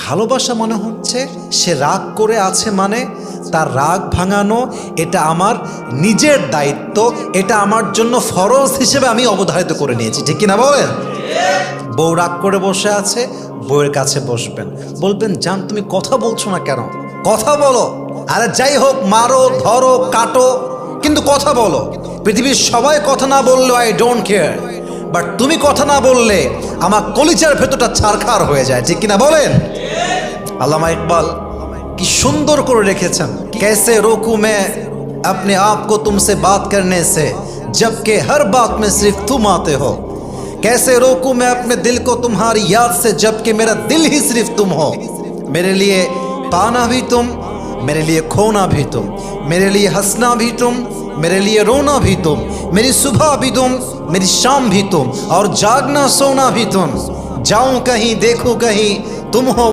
ভালোবাসা মনে হচ্ছে সে রাগ করে আছে, মানে তার রাগ ভাঙানো এটা আমার নিজের দায়িত্ব, এটা আমার জন্য ফরজ হিসেবে আমি অবধারিত করে নিয়েছি, ঠিক কিনা বলেন? বউ রাগ করে বসে আছে, বউয়ের কাছে বসবেন, বলবেন জান তুমি কথা বলছো না কেন, কথা বলো। আরে যাই হোক, মারো ধরো কাটো, কিন্তু কথা বলো। পৃথিবীর সবাই কথা না বললেও আই ডোন্ট কেয়ার, বাট তুমি কথা না বললে আমার কলিজার ভেতরটা ছারখার হয়ে যায়, ঠিক কিনা বলেন? আল্লামা ইকবাল কি সুন্দর করে রেখেছেন, कैसे रोकूं मैं अपने आप को तुमसे बात करने से जबकि हर बात में सिर्फ तुम आते हो, कैसे रोकूं मैं अपने दिल को तुम्हारी याद से जबकि मेरा दिल ही सिर्फ तुम हो, मेरे लिए पाना भी तुम, मेरे लिए खोना भी तुम, मेरे लिए हंसना भी तुम, मेरे लिए रोना भी तुम, मेरी सुबह भी तुम, मेरी शाम भी तुम, और जागना सोना भी तुम, जाऊं कहीं देखूं कहीं तुम हो।